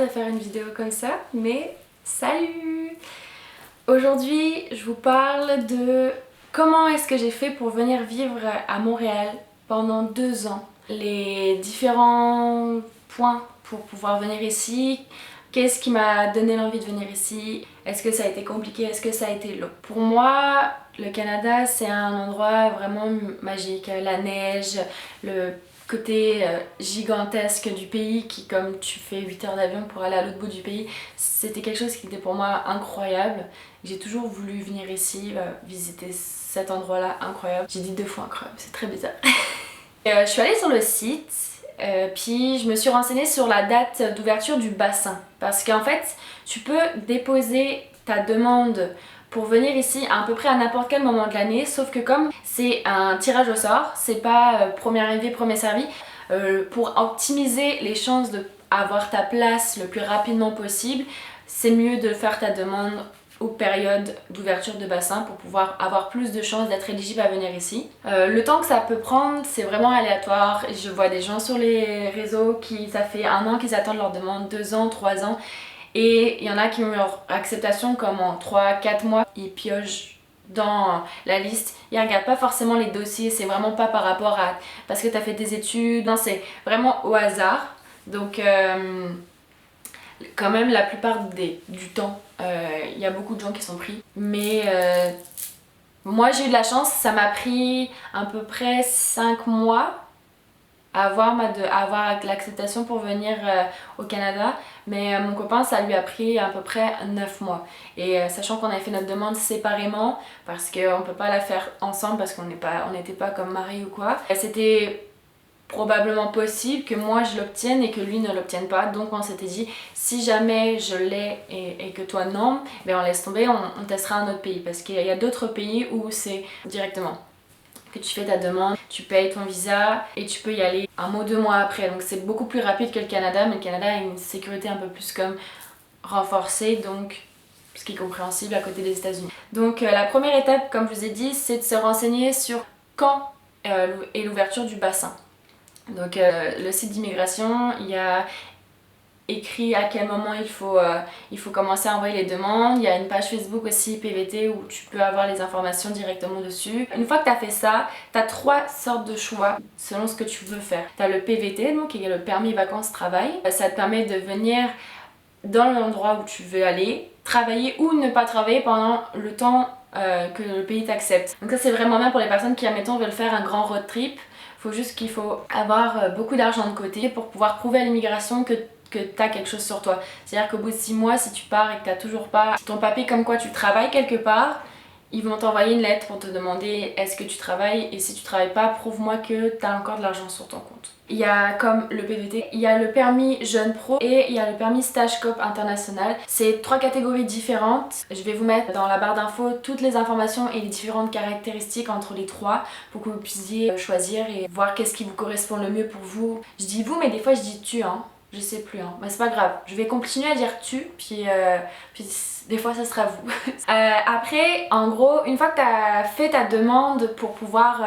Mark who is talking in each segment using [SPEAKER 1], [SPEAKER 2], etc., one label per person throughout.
[SPEAKER 1] faire une vidéo comme ça, mais salut! Aujourd'hui, je vous parle de comment est-ce que j'ai fait pour venir vivre à Montréal pendant 2 ans. Les différents points pour pouvoir venir ici, qu'est-ce qui m'a donné l'envie de venir ici, est-ce que ça a été compliqué, est-ce que ça a été long. Pour moi, le Canada, c'est un endroit vraiment magique. La neige, le côté gigantesque du pays qui, comme tu fais 8 heures d'avion pour aller à l'autre bout du pays, c'était quelque chose qui était pour moi incroyable. J'ai toujours voulu venir ici, visiter cet endroit-là incroyable. J'ai dit 2 fois incroyable, c'est très bizarre. Je suis allée sur le site, puis je me suis renseignée sur la date d'ouverture du bassin. Parce qu'en fait, tu peux déposer ta demande pour venir ici à peu près à n'importe quel moment de l'année, sauf que comme c'est un tirage au sort, c'est pas premier arrivé, premier servi, pour optimiser les chances d'avoir ta place le plus rapidement possible, c'est mieux de faire ta demande aux périodes d'ouverture de bassin pour pouvoir avoir plus de chances d'être éligible à venir ici. Le temps que ça peut prendre, c'est vraiment aléatoire. Je vois des gens sur les réseaux qui, ça fait 1 an qu'ils attendent leur demande, 2 ans, 3 ans. Et il y en a qui ont leur acceptation comme en 3-4 mois. Ils piochent dans la liste. Ils regardent pas forcément les dossiers. C'est vraiment pas par rapport à parce que tu as fait des études. Non, c'est vraiment au hasard. Donc quand même la plupart du temps, il y a beaucoup de gens qui sont pris. Mais moi j'ai eu de la chance. Ça m'a pris à peu près 5 mois à avoir l'acceptation pour venir au Canada, mais mon copain ça lui a pris à peu près 9 mois. Et sachant qu'on avait fait notre demande séparément parce qu'on peut pas la faire ensemble parce qu'on n'était pas comme mari ou quoi, c'était probablement possible que moi je l'obtienne et que lui ne l'obtienne pas. Donc on s'était dit si jamais je l'ai et que toi non, ben on laisse tomber, on testera un autre pays parce qu'il y a d'autres pays où c'est directement que tu fais ta demande, tu payes ton visa et tu peux y aller 1 mois, 2 mois après. Donc c'est beaucoup plus rapide que le Canada, mais le Canada a une sécurité un peu plus comme renforcée, donc ce qui est compréhensible à côté des États-Unis. Donc la première étape, comme je vous ai dit, c'est de se renseigner sur quand est l'ouverture du bassin. Donc le site d'immigration, il y a écrit à quel moment il faut commencer à envoyer les demandes. Il y a une page Facebook aussi PVT où tu peux avoir les informations directement dessus. Une fois que tu as fait ça, tu as 3 sortes de choix selon ce que tu veux faire. Tu as le PVT, donc qui est le permis vacances-travail. Ça te permet de venir dans l'endroit où tu veux aller, travailler ou ne pas travailler pendant le temps que le pays t'accepte. Donc ça c'est vraiment bien pour les personnes qui, admettons, veulent faire un grand road trip. Il faut avoir beaucoup d'argent de côté pour pouvoir prouver à l'immigration que tu as quelque chose sur toi. C'est-à-dire qu'au bout de 6 mois, si tu pars et que tu n'as toujours pas ton papier comme quoi tu travailles quelque part, ils vont t'envoyer une lettre pour te demander est-ce que tu travailles, et si tu travailles pas, prouve-moi que tu as encore de l'argent sur ton compte. Il y a comme le PVT, il y a le permis jeune pro et il y a le permis stage coop international. C'est 3 catégories différentes. Je vais vous mettre dans la barre d'infos toutes les informations et les différentes caractéristiques entre les 3 pour que vous puissiez choisir et voir qu'est-ce qui vous correspond le mieux pour vous. Je dis vous, mais des fois je dis tu, hein. Je sais plus, hein. Mais c'est pas grave. Je vais continuer à dire tu, puis des fois ça sera vous. Après, en gros, une fois que tu as fait ta demande pour pouvoir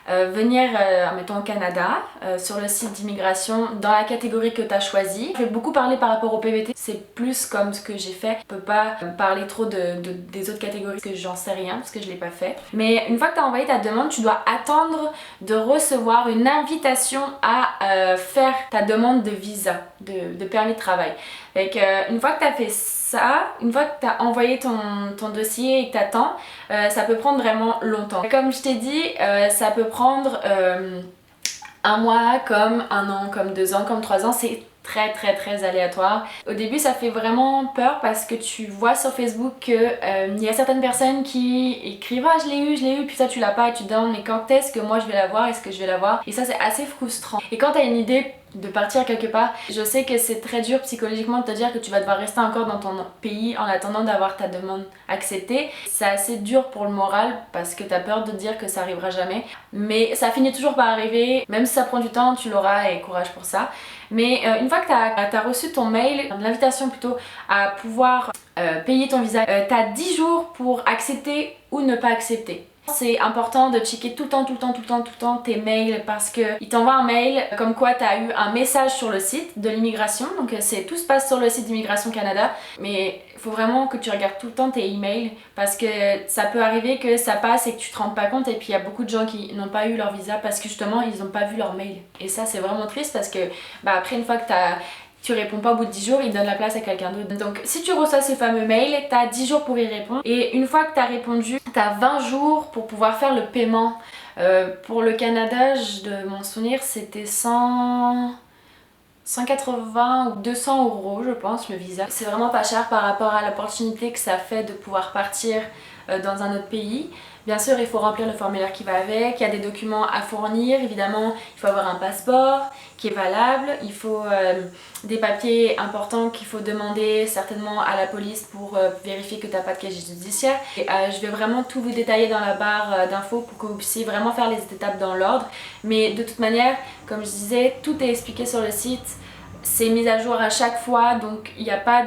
[SPEAKER 1] venir, mettons au Canada, sur le site d'immigration, dans la catégorie que tu as choisie. Je vais beaucoup parler par rapport au PVT, c'est plus comme ce que j'ai fait. Je peux pas parler trop des autres catégories parce que j'en sais rien, parce que je l'ai pas fait. Mais une fois que tu as envoyé ta demande, tu dois attendre de recevoir une invitation à faire ta demande de visa, de permis de travail. Donc, une fois que tu as fait ça, une fois que tu as envoyé ton dossier et que tu attends, ça peut prendre vraiment longtemps. Comme je t'ai dit, ça peut prendre 1 mois, comme 1 an, comme 2 ans, comme 3 ans. C'est très aléatoire. Au début ça fait vraiment peur parce que tu vois sur Facebook que y a certaines personnes qui écrivent ah je l'ai eu, puis ça tu l'as pas et tu te demandes mais quand est-ce que moi je vais l'avoir, est-ce que je vais l'avoir, et ça c'est assez frustrant. Et quand t'as une idée de partir quelque part, je sais que c'est très dur psychologiquement de te dire que tu vas devoir rester encore dans ton pays en attendant d'avoir ta demande acceptée. C'est assez dur pour le moral parce que t'as peur de te dire que ça arrivera jamais, mais ça finit toujours par arriver. Même si ça prend du temps, tu l'auras, et courage pour ça. Mais une fois que t'as reçu ton mail, l'invitation plutôt, à pouvoir payer ton visa, t'as 10 jours pour accepter ou ne pas accepter. C'est important de checker tout le temps tes mails parce qu'ils t'envoient un mail comme quoi tu as eu un message sur le site de l'immigration. Donc tout se passe sur le site d'Immigration Canada. Mais il faut vraiment que tu regardes tout le temps tes emails parce que ça peut arriver que ça passe et que tu te rends pas compte. Et puis il y a beaucoup de gens qui n'ont pas eu leur visa parce que justement ils n'ont pas vu leur mail. Et ça c'est vraiment triste parce que après une fois que tu réponds pas au bout de 10 jours, ils donnent la place à quelqu'un d'autre. Donc si tu reçois ces fameux mails, tu as 10 jours pour y répondre. Et une fois que tu as répondu, tu as 20 jours pour pouvoir faire le paiement. Pour le Canada, de mon souvenir, c'était 180 ou 200 euros, je pense, le visa. C'est vraiment pas cher par rapport à l'opportunité que ça fait de pouvoir partir dans un autre pays. Bien sûr, il faut remplir le formulaire qui va avec, il y a des documents à fournir, évidemment, il faut avoir un passeport qui est valable, il faut des papiers importants qu'il faut demander certainement à la police pour vérifier que tu n'as pas de casier judiciaire. Et, je vais vraiment tout vous détailler dans la barre d'infos pour que vous puissiez vraiment faire les étapes dans l'ordre. Mais de toute manière, comme je disais, tout est expliqué sur le site, c'est mis à jour à chaque fois, donc il n'y a pas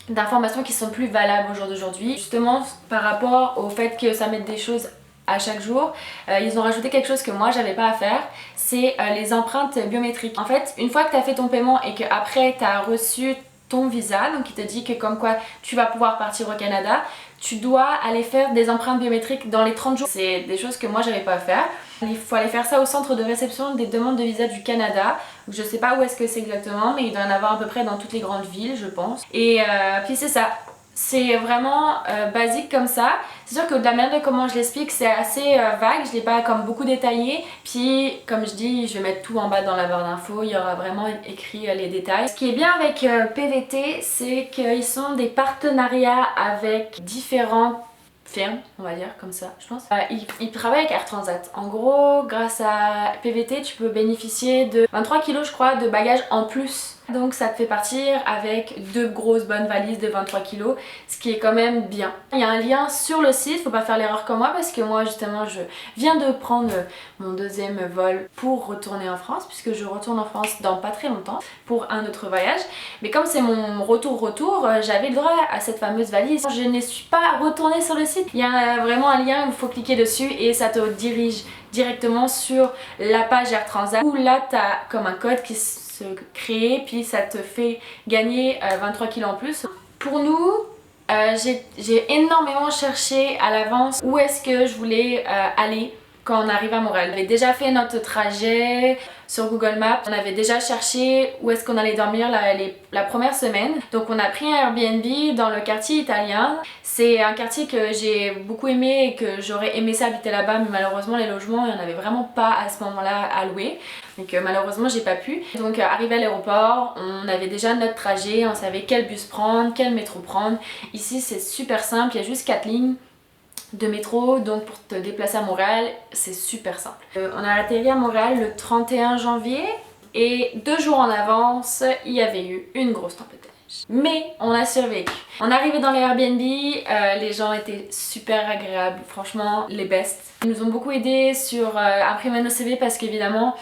[SPEAKER 1] d'informations qui sont plus valables au jour d'aujourd'hui. Justement par rapport au fait que ça mette des choses à chaque jour, ils ont rajouté quelque chose que moi j'avais pas à faire, c'est les empreintes biométriques. En fait, une fois que tu as fait ton paiement et que après tu as reçu ton visa, donc il te dit que comme quoi tu vas pouvoir partir au Canada, tu dois aller faire des empreintes biométriques dans les 30 jours. C'est des choses que moi j'avais pas à faire. Il faut aller faire ça au centre de réception des demandes de visa du Canada. Je sais pas où est-ce que c'est exactement, mais il doit y en avoir à peu près dans toutes les grandes villes, je pense. Et puis c'est ça. C'est vraiment basique comme ça. C'est sûr que de la manière de comment je l'explique, c'est assez vague, je l'ai pas comme beaucoup détaillé. Puis comme je dis, je vais mettre tout en bas dans la barre d'infos, il y aura vraiment écrit les détails. Ce qui est bien avec PVT, c'est qu'ils sont des partenariats avec différentes firme, on va dire comme ça, je pense. Il travaille avec Air Transat. En gros, grâce à PVT, tu peux bénéficier de 23 kilos, je crois, de bagages en plus. Donc ça te fait partir avec 2 grosses bonnes valises de 23 kilos, ce qui est quand même bien. Il y a un lien sur le site, faut pas faire l'erreur comme moi parce que moi justement je viens de prendre mon 2e vol pour retourner en France, puisque je retourne en France dans pas très longtemps pour un autre voyage. Mais comme c'est mon retour, j'avais le droit à cette fameuse valise. Je ne suis pas retournée sur le site. Il y a vraiment un lien où il faut cliquer dessus et ça te dirige directement sur la page Air Transat où là tu as comme un code qui se crée puis ça te fait gagner 23 kilos en plus. Pour nous, j'ai énormément cherché à l'avance où est-ce que je voulais aller quand on arrive à Montréal. On avait déjà fait notre trajet sur Google Maps, on avait déjà cherché où est-ce qu'on allait dormir la première semaine. Donc on a pris un Airbnb dans le quartier italien. C'est un quartier que j'ai beaucoup aimé et que j'aurais aimé ça habiter là-bas, mais malheureusement les logements, il n'y en avait vraiment pas à ce moment-là à louer. Donc malheureusement j'ai pas pu. Donc arrivé à l'aéroport, on avait déjà notre trajet, on savait quel bus prendre, quel métro prendre. Ici c'est super simple, il y a juste 4 lignes de métro, donc pour te déplacer à Montréal, c'est super simple. On a atterri à Montréal le 31 janvier et 2 jours en avance, il y avait eu une grosse tempête de neige. Mais on a survécu. On est arrivé dans les Airbnb, les gens étaient super agréables, franchement les best. Ils nous ont beaucoup aidé sur imprimer nos CV parce qu'évidemment,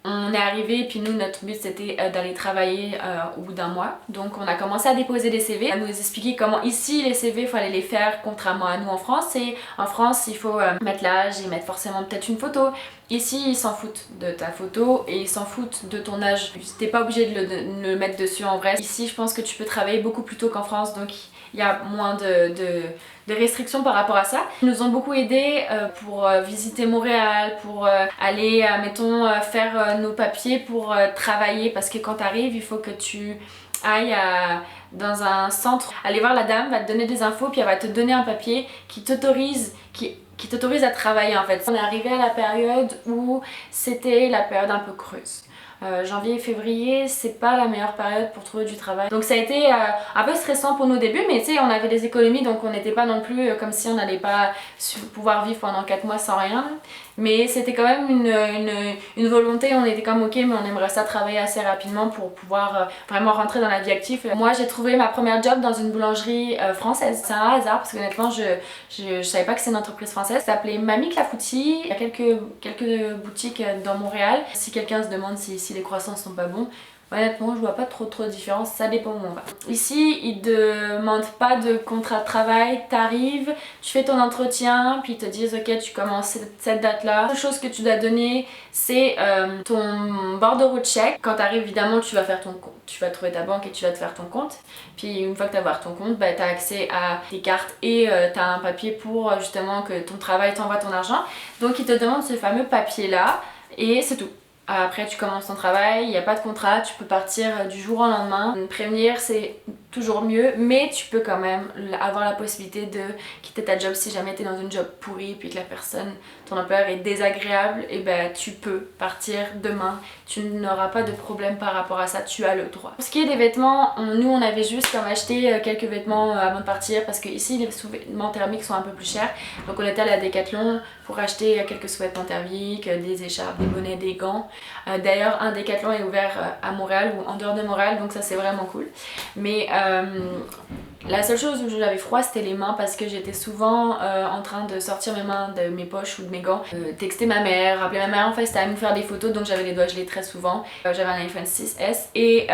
[SPEAKER 1] on est arrivé et puis nous notre but c'était d'aller travailler au bout d'un mois. Donc on a commencé à déposer des CV, à nous expliquer comment ici les CV il fallait les faire contrairement à nous en France. Et en France il faut mettre l'âge et mettre forcément peut-être une photo. Ici ils s'en foutent de ta photo et ils s'en foutent de ton âge. T'es pas obligé de le mettre dessus en vrai. Ici je pense que tu peux travailler beaucoup plus tôt qu'en France, donc il y a moins de restrictions par rapport à ça. Ils nous ont beaucoup aidés pour visiter Montréal, pour aller, mettons, faire nos papiers pour travailler, parce que quand tu arrives, il faut que tu ailles dans un centre, aller voir la dame, va te donner des infos, puis elle va te donner un papier qui t'autorise à travailler en fait. On est arrivé à la période où c'était la période un peu creuse. Janvier et février, c'est pas la meilleure période pour trouver du travail. Donc ça a été un peu stressant pour nos débuts, mais tu sais, on avait des économies, donc on n'était pas non plus comme si on n'allait pas pouvoir vivre pendant 4 mois sans rien. Mais c'était quand même une volonté, on était comme ok, mais on aimerait ça travailler assez rapidement pour pouvoir vraiment rentrer dans la vie active. Moi j'ai trouvé ma première job dans une boulangerie française. C'est un hasard parce que honnêtement je savais pas que c'est une entreprise française. Ça s'appelait Mamie Clafoutis. Il y a quelques boutiques dans Montréal. Si quelqu'un se demande si les croissants sont pas bons, honnêtement je vois pas trop de différence, ça dépend où on va. Ici ils demandent pas de contrat de travail, t'arrives, tu fais ton entretien, puis ils te disent ok tu commences cette date là. La seule chose que tu dois donner c'est ton bordereau de chèque. Quand t'arrives évidemment tu vas faire ton compte, tu vas trouver ta banque et tu vas te faire ton compte. Puis une fois que t'as ton compte, bah, t'as accès à tes cartes et t'as un papier pour justement que ton travail t'envoie ton argent. Donc ils te demandent ce fameux papier là et c'est tout. Après tu commences ton travail, il n'y a pas de contrat, tu peux partir du jour au lendemain. Prévenir c'est toujours mieux, mais tu peux quand même avoir la possibilité de quitter ta job si jamais tu es dans une job pourrie puis que la personne, ton employeur est désagréable, et ben tu peux partir demain, tu n'auras pas de problème par rapport à ça, tu as le droit. Pour ce qui est des vêtements, nous on avait juste comme acheté quelques vêtements avant de partir parce que ici les sous-vêtements thermiques sont un peu plus chers, donc on était allé à Decathlon pour acheter quelques sous-vêtements thermiques, des écharpes, des bonnets, des gants. D'ailleurs un Decathlon est ouvert à Montréal ou en dehors de Montréal, donc ça c'est vraiment cool. Mais la seule chose où j'avais froid c'était les mains parce que j'étais souvent en train de sortir mes mains de mes poches ou de mes gants, texter ma mère, appeler ma mère en FaceTime, faire des photos, donc j'avais les doigts gelés très souvent. J'avais un iPhone 6S et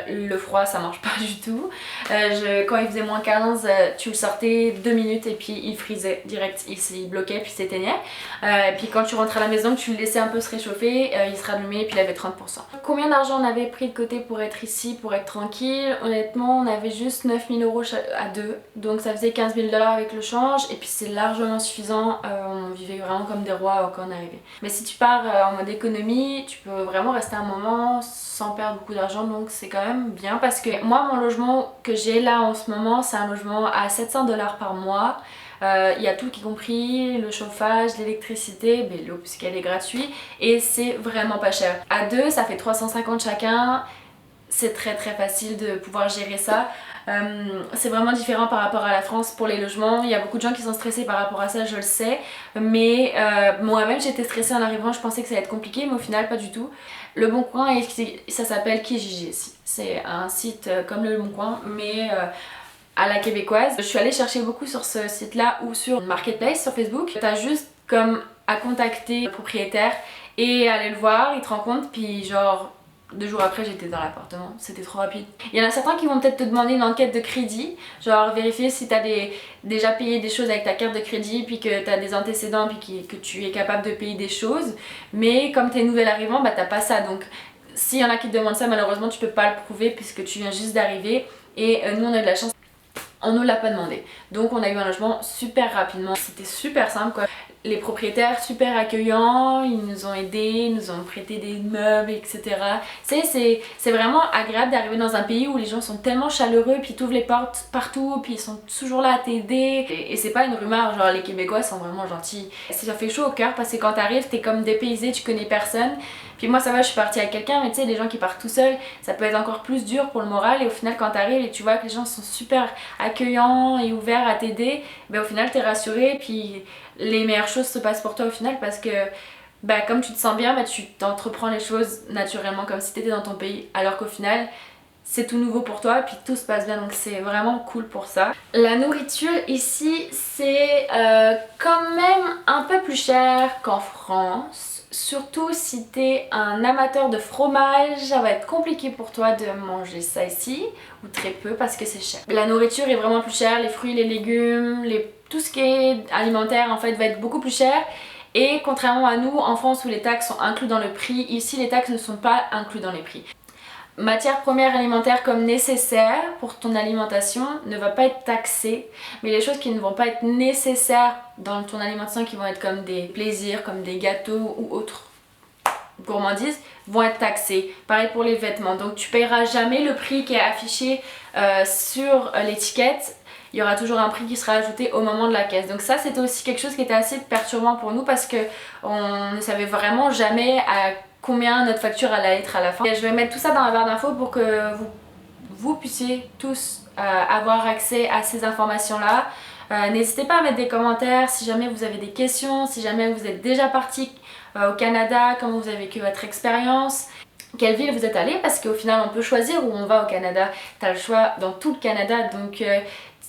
[SPEAKER 1] le froid ça marche pas du tout. Quand il faisait moins 15 tu le sortais 2 minutes et puis il frisait direct, il bloquait puis s'éteignait. Et puis quand tu rentrais à la maison tu le laissais un peu se réchauffer, il se rallumait et puis il avait 30%. Combien d'argent on avait pris de côté pour être ici, pour être tranquille? Honnêtement on avait juste 9 000 € à deux, donc ça faisait 15 000 $ avec le change et puis c'est largement suffisant. On vivait vraiment comme des rois quand on arrivait. Mais si tu pars en mode économie, tu peux vraiment rester un moment sans perdre beaucoup d'argent, donc c'est quand même bien parce que moi mon logement que j'ai là en ce moment c'est un logement à 700 $ par mois. Il y a tout qui est compris, le chauffage, l'électricité, mais l'eau puisqu'elle est gratuite et c'est vraiment pas cher. À deux ça fait 350 chacun, c'est très facile de pouvoir gérer ça. C'est vraiment différent par rapport à la France pour les logements. Il y a beaucoup de gens qui sont stressés par rapport à ça, je le sais, mais moi-même j'étais stressée en arrivant, je pensais que ça allait être compliqué mais au final pas du tout. Le Bon Coin, ça s'appelle Kijiji, c'est un site comme le Bon Coin mais à la québécoise. Je suis allée chercher beaucoup sur ce site là ou sur Marketplace sur Facebook. T'as juste comme à contacter le propriétaire et aller le voir, il te rend compte puis genre 2 jours après j'étais dans l'appartement, c'était trop rapide. Il y en a certains qui vont peut-être te demander une enquête de crédit, genre vérifier si t'as déjà payé des choses avec ta carte de crédit puis que t'as des antécédents puis que tu es capable de payer des choses, mais comme t'es nouvelle arrivant bah t'as pas ça, donc s'il y en a qui te demandent ça malheureusement tu peux pas le prouver puisque tu viens juste d'arriver et nous on a eu de la chance. On ne l'a pas demandé, donc on a eu un logement super rapidement, c'était super simple quoi. Les propriétaires super accueillants, ils nous ont aidés, ils nous ont prêté des meubles, etc. C'est vraiment agréable d'arriver dans un pays où les gens sont tellement chaleureux, puis t'ouvres les portes partout, puis ils sont toujours là à t'aider. Et c'est pas une rumeur, genre les Québécois sont vraiment gentils. Ça fait chaud au cœur parce que quand t'arrives, t'es comme dépaysé, tu connais personne. Puis moi ça va, je suis partie avec quelqu'un, mais tu sais, les gens qui partent tout seuls, ça peut être encore plus dur pour le moral. Et au final quand t'arrives et tu vois que les gens sont super accueillants et ouverts à t'aider, ben au final t'es rassuré, puis les meilleures choses se passent pour toi au final parce que bah, comme tu te sens bien, bah, tu t'entreprends les choses naturellement comme si t'étais dans ton pays, alors qu'au final c'est tout nouveau pour toi et puis tout se passe bien, donc c'est vraiment cool pour ça. La nourriture ici c'est quand même un peu plus cher qu'en France, surtout si t'es un amateur de fromage, ça va être compliqué pour toi de manger ça ici, ou très peu parce que c'est cher. La nourriture est vraiment plus chère, les fruits, les légumes, tout ce qui est alimentaire en fait va être beaucoup plus cher. Et contrairement à nous en France où les taxes sont incluses dans le prix, ici les taxes ne sont pas incluses dans les prix. Matières premières alimentaires comme nécessaires pour ton alimentation ne va pas être taxée, mais les choses qui ne vont pas être nécessaires dans ton alimentation, qui vont être comme des plaisirs, comme des gâteaux ou autres gourmandises, vont être taxées. Pareil pour les vêtements, donc tu paieras jamais le prix qui est affiché sur l'étiquette. Il y aura toujours un prix qui sera ajouté au moment de la caisse. Donc ça c'était aussi quelque chose qui était assez perturbant pour nous parce que on ne savait vraiment jamais à combien notre facture allait être à la fin. Et je vais mettre tout ça dans la barre d'infos pour que vous puissiez tous avoir accès à ces informations là. N'hésitez pas à mettre des commentaires si jamais vous avez des questions, si jamais vous êtes déjà parti au Canada, comment vous avez vécu votre expérience, quelle ville vous êtes allé, parce qu'au final on peut choisir où on va au Canada, t'as le choix dans tout le Canada, donc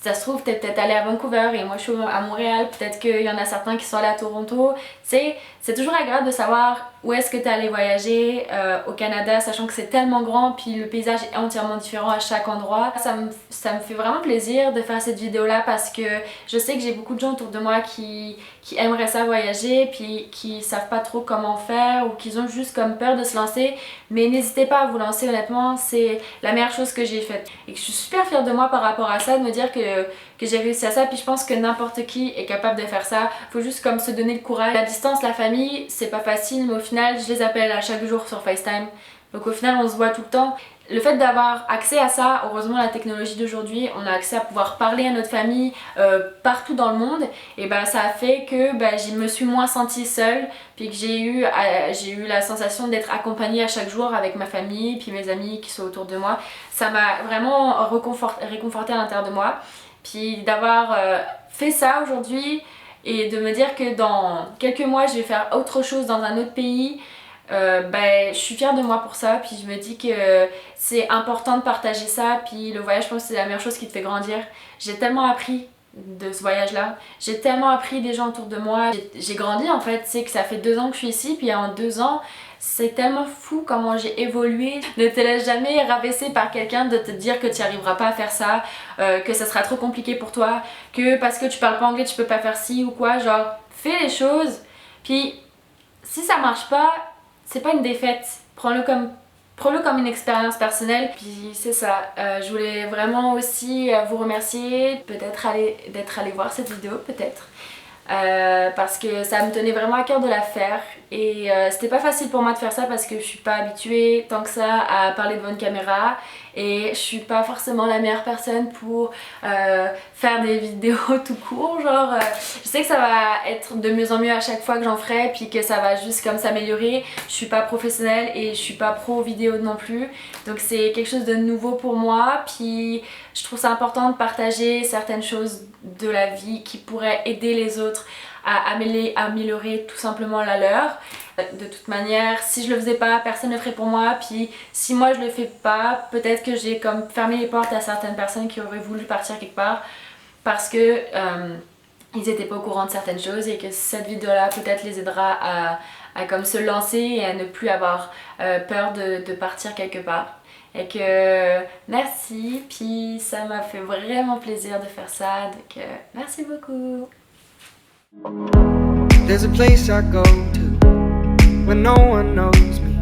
[SPEAKER 1] ça se trouve, t'es peut-être allé à Vancouver et moi je suis à Montréal, peut-être qu'il y en a certains qui sont allés à Toronto. Tu sais, c'est toujours agréable de savoir où est-ce que t'es allé voyager au Canada, sachant que c'est tellement grand, puis le paysage est entièrement différent à chaque endroit. Ça me fait vraiment plaisir de faire cette vidéo-là parce que je sais que j'ai beaucoup de gens autour de moi qui aimeraient ça voyager, puis qui savent pas trop comment faire ou qui ont juste comme peur de se lancer. Mais n'hésitez pas à vous lancer, honnêtement, c'est la meilleure chose que j'ai faite. Et que je suis super fière de moi par rapport à ça, de me dire que j'ai réussi à ça, puis je pense que n'importe qui est capable de faire ça. Faut juste comme se donner le courage. La distance, la famille, c'est pas facile, mais au final, je les appelle à chaque jour sur FaceTime. Donc au final, on se voit tout le temps. Le fait d'avoir accès à ça, heureusement la technologie d'aujourd'hui, on a accès à pouvoir parler à notre famille partout dans le monde, et ben ça a fait que je me suis moins sentie seule, puis que j'ai eu la sensation d'être accompagnée à chaque jour avec ma famille, puis mes amis qui sont autour de moi. Ça m'a vraiment réconfortée à l'intérieur de moi, puis d'avoir fait ça aujourd'hui et de me dire que dans quelques mois je vais faire autre chose dans un autre pays. Je suis fière de moi pour ça, puis je me dis que c'est important de partager ça, puis le voyage, je pense que c'est la meilleure chose qui te fait grandir. J'ai tellement appris de ce voyage là, j'ai tellement appris des gens autour de moi, j'ai grandi en fait, tu sais que ça fait 2 ans que je suis ici, puis en 2 ans c'est tellement fou comment j'ai évolué. Ne te laisse jamais rabaisser par quelqu'un de te dire que tu n'y arriveras pas à faire ça, que ça sera trop compliqué pour toi, que parce que tu parles pas anglais tu peux pas faire ci ou quoi, genre fais les choses, puis si ça marche pas, c'est pas une défaite, prends-le comme une expérience personnelle. Puis c'est ça, je voulais vraiment aussi vous remercier peut-être d'être allé voir cette vidéo, peut-être. Parce que ça me tenait vraiment à cœur de la faire et c'était pas facile pour moi de faire ça parce que je suis pas habituée tant que ça à parler devant une caméra et je suis pas forcément la meilleure personne pour faire des vidéos tout court, genre je sais que ça va être de mieux en mieux à chaque fois que j'en ferai, puis que ça va juste comme s'améliorer. Je suis pas professionnelle et je suis pas pro vidéo non plus, donc c'est quelque chose de nouveau pour moi, puis je trouve ça important de partager certaines choses de la vie qui pourraient aider les autres à améliorer tout simplement la leur. De toute manière, si je le faisais pas, personne ne le ferait pour moi, puis si moi je le fais pas, peut-être que j'ai comme fermé les portes à certaines personnes qui auraient voulu partir quelque part parce que ils étaient pas au courant de certaines choses, et que cette vidéo là peut-être les aidera à comme se lancer et à ne plus avoir peur de partir quelque part. Et que merci, puis ça m'a fait vraiment plaisir de faire ça, donc merci beaucoup.
[SPEAKER 2] There's a place I go to when no one knows me.